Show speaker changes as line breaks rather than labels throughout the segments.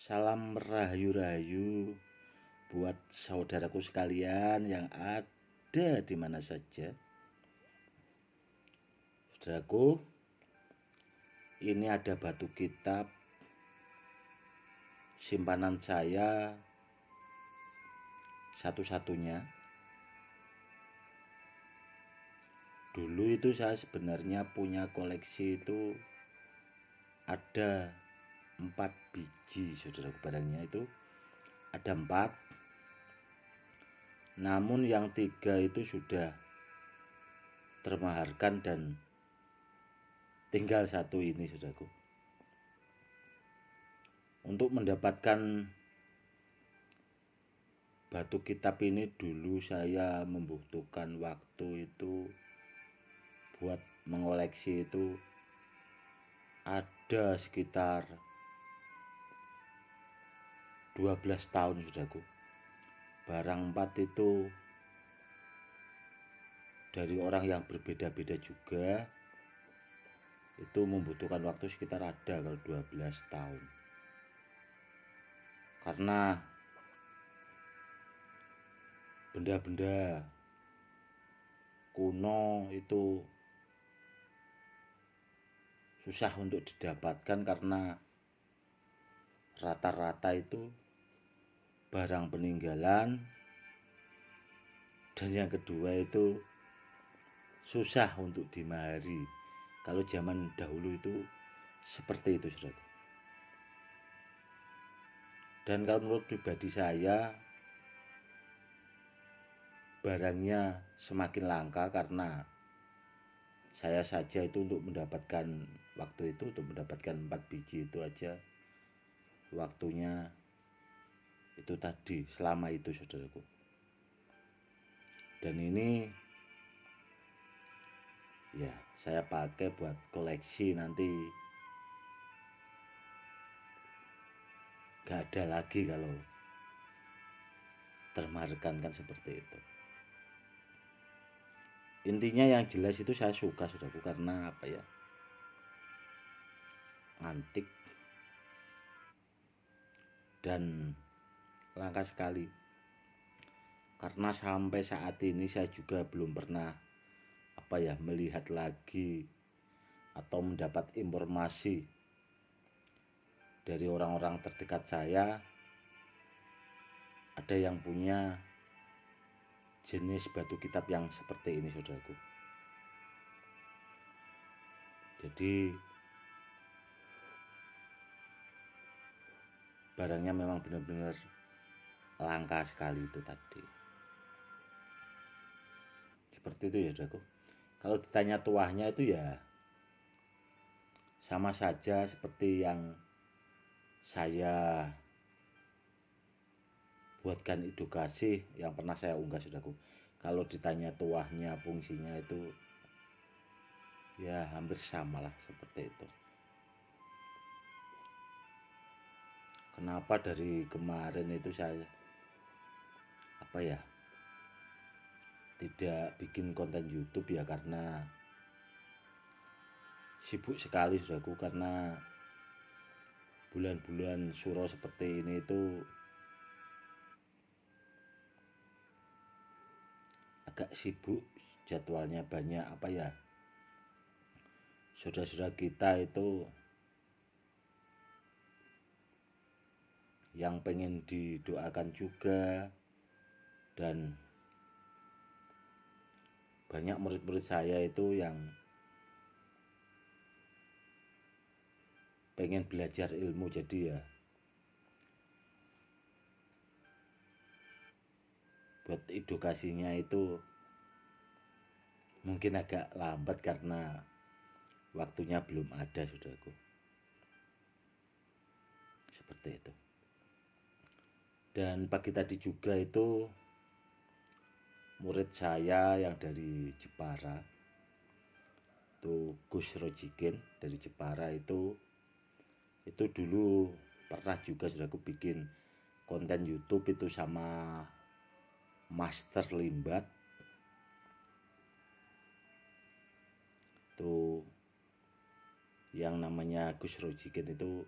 Salam rahayu-rahayu buat saudaraku sekalian yang ada di mana saja. Saudaraku, ini ada batu kitab simpanan saya satu-satunya. Dulu itu saya sebenarnya punya koleksi itu ada 4 biji, saudaraku. Barangnya itu ada 4, namun yang 3 itu sudah termaharkan dan tinggal 1 ini, saudaraku. Untuk mendapatkan batu kitab ini dulu saya membutuhkan waktu itu buat mengoleksi itu ada sekitar 12 tahun, saudaraku. Barang 4 itu dari orang yang berbeda-beda juga, itu membutuhkan waktu sekitar ada kalau 12 tahun. Karena benda-benda kuno itu susah untuk didapatkan karena rata-rata itu barang peninggalan, dan yang kedua itu susah untuk dimahari. Kalau zaman dahulu itu seperti itu, saudara. Dan kalau menurut pribadi saya, barangnya semakin langka karena saya saja itu untuk mendapatkan waktu itu, untuk mendapatkan 4 biji itu aja waktunya itu tadi selama itu, saudaraku. Dan ini ya saya pakai buat koleksi, nanti gak ada lagi kalau termaharkan, kan seperti itu. Intinya yang jelas itu saya suka, saudaraku, karena apa ya, antik dan langka sekali. Karena sampai saat ini saya juga belum pernah melihat lagi atau mendapat informasi dari orang-orang terdekat saya ada yang punya jenis batu kitab yang seperti ini, saudaraku. Jadi barangnya memang benar-benar langka sekali itu tadi. Seperti itu ya, saudaraku. Kalau ditanya tuahnya itu ya sama saja seperti yang saya buatkan edukasi yang pernah saya unggah, saudaraku. Kalau ditanya tuahnya, fungsinya itu ya hampir sama lah, seperti itu. Kenapa dari kemarin itu saya tidak bikin konten YouTube ya, karena sibuk sekali, saudaraku. Karena bulan-bulan suro seperti ini itu agak sibuk, jadwalnya banyak saudara-saudara kita itu yang pengen didoakan juga, dan banyak murid-murid saya itu yang pengen belajar ilmu. Jadi ya buat edukasinya itu mungkin agak lambat karena waktunya belum ada, saudaraku. Seperti itu. Dan pagi tadi juga itu murid saya yang dari Jepara, itu Gus Rojikin dari Jepara, itu dulu pernah juga, saudaraku, bikin konten YouTube itu sama Master Limbat. Itu yang namanya Gus Rojikin itu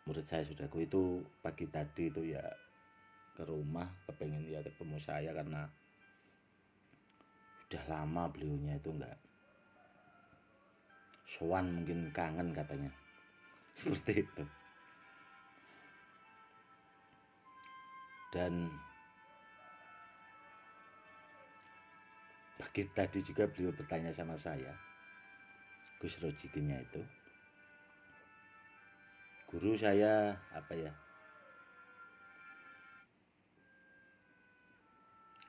murid saya Saudaraku itu pagi tadi itu ya ke rumah, kepengen ya ketemu saya karena udah lama beliaunya itu enggak sowan, mungkin kangen katanya. Seperti itu. Dan pagi tadi juga beliau bertanya sama saya, Gus Rojikinya itu, guru saya apa ya,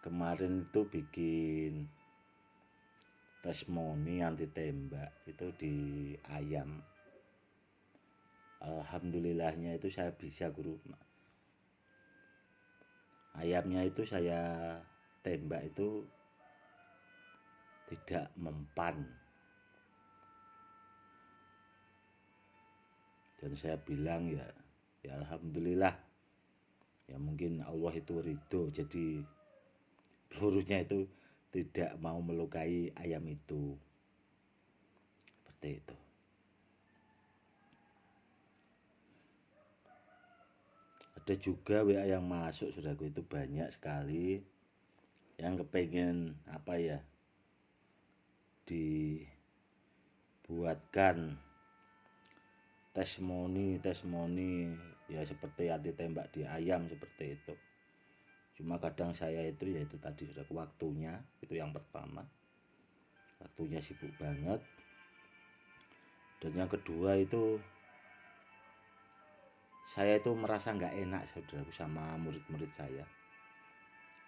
kemarin itu bikin testimoni anti tembak itu di Ayam. Alhamdulillahnya itu saya bisa guru. Ayamnya itu saya tembak itu tidak mempan. Dan saya bilang ya alhamdulillah. Ya mungkin Allah itu ridho, jadi pelurunya itu tidak mau melukai ayam itu. Seperti itu. Ada juga WA yang masuk Saudaraku, itu banyak sekali yang kepengen apa ya, dibuatkan testimoni ya seperti anti tembak di Ayam seperti itu. Cuma kadang saya itu ya itu tadi Saudaraku, waktunya itu yang pertama, waktunya sibuk banget. Dan yang kedua itu saya itu merasa nggak enak Saudaraku sama murid-murid saya,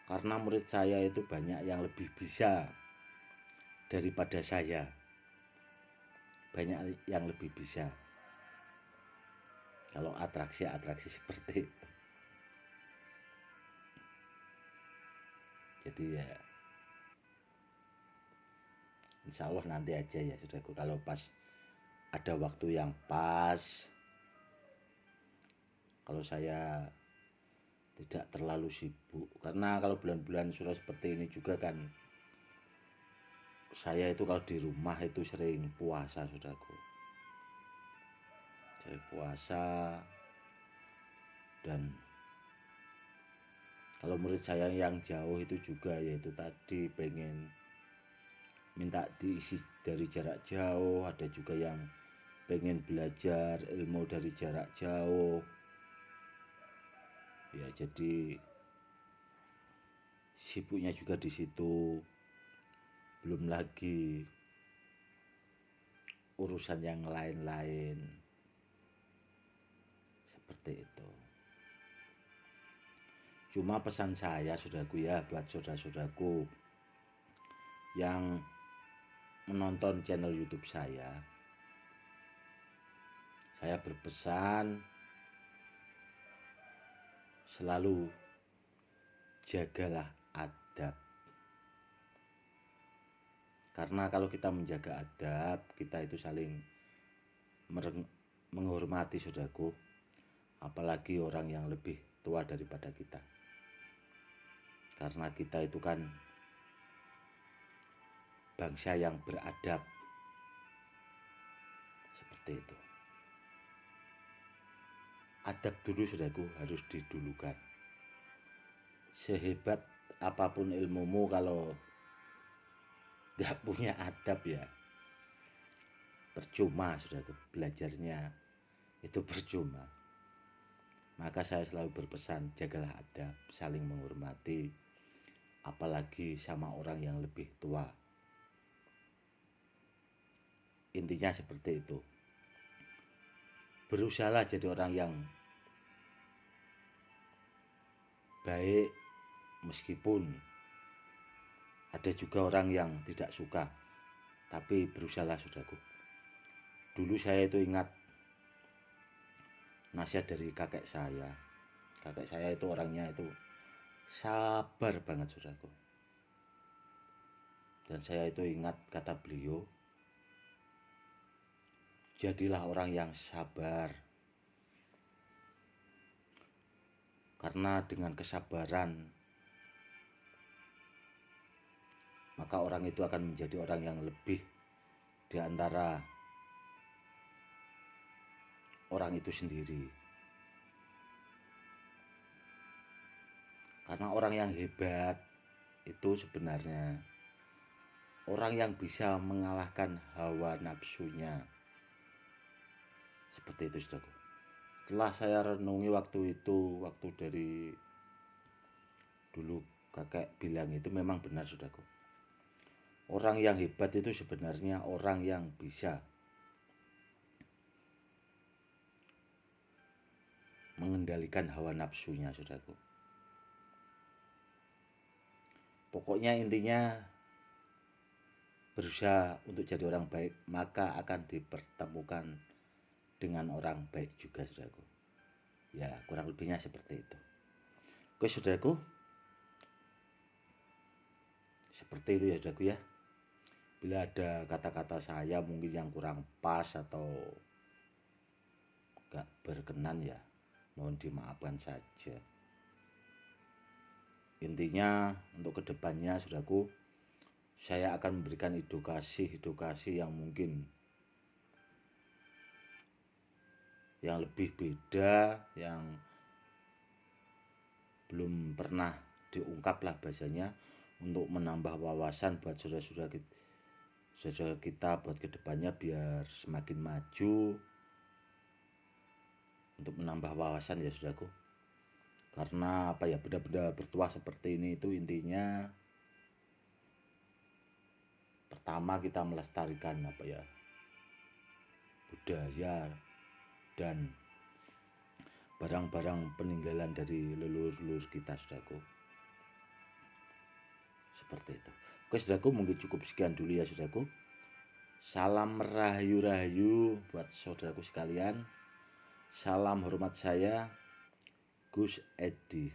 karena murid saya itu banyak yang lebih bisa daripada saya, banyak yang lebih bisa kalau atraksi seperti itu. Jadi ya insya Allah nanti aja ya Saudaraku, kalau pas ada waktu yang pas, kalau saya tidak terlalu sibuk. Karena kalau bulan-bulan surah seperti ini juga kan saya itu kalau di rumah itu sering puasa Saudaraku, sering puasa. Dan kalau murid saya yang jauh itu juga yaitu tadi pengen minta diisi dari jarak jauh, ada juga yang pengen belajar ilmu dari jarak jauh ya, jadi sibuknya juga di situ. Belum lagi urusan yang lain-lain seperti itu. Cuma pesan saya Saudaraku ya, buat saudara-saudaraku yang menonton channel YouTube saya berpesan selalu jagalah adab. Karena kalau kita menjaga adab, kita itu saling menghormati Saudaraku, apalagi orang yang lebih tua daripada kita. Karena kita itu kan bangsa yang beradab. Seperti itu. Adab dulu Saudaraku harus didulukan. Sehebat apapun ilmumu, kalau gak punya adab ya percuma Saudaraku, belajarnya itu percuma. Maka saya selalu berpesan, jagalah adab, saling menghormati, apalagi sama orang yang lebih tua. Intinya seperti itu. Berusahalah jadi orang yang baik, meskipun ada juga orang yang tidak suka, tapi berusahalah Saudaraku. Dulu saya itu ingat nasihat dari kakek saya. Kakek saya itu orangnya itu sabar banget Saudaraku. Dan saya itu ingat kata beliau, jadilah orang yang sabar. Karena dengan kesabaran, maka orang itu akan menjadi orang yang lebih di antara orang itu sendiri. Karena orang yang hebat itu sebenarnya orang yang bisa mengalahkan hawa nafsunya. Seperti itu, saudaraku. Setelah saya renungi waktu itu, waktu dari dulu kakek bilang itu memang benar, saudaraku. Orang yang hebat itu sebenarnya orang yang bisa mengendalikan hawa nafsunya, saudaraku. Pokoknya intinya berusaha untuk jadi orang baik, maka akan dipertemukan dengan orang baik juga, saudaraku. Ya, kurang lebihnya seperti itu. Oke, saudaraku. Seperti itu ya, saudaraku ya. Bila ada kata-kata saya mungkin yang kurang pas atau gak berkenan, ya mohon dimaafkan saja. Intinya untuk kedepannya, saudaraku, saya akan memberikan edukasi yang mungkin yang lebih beda, yang belum pernah diungkap lah bahasanya, untuk menambah wawasan buat saudara-saudara kita buat kedepannya biar semakin maju, untuk menambah wawasan ya, saudaraku. Karena apa ya, benda-benda bertuah seperti ini itu intinya pertama kita melestarikan apa ya, budaya dan barang-barang peninggalan dari leluhur-leluhur kita, saudaraku. Seperti itu. Oke, saudaraku, mungkin cukup sekian dulu ya, saudaraku. Salam rahayu-rahayu buat saudaraku sekalian. Salam hormat saya, Gus Edi.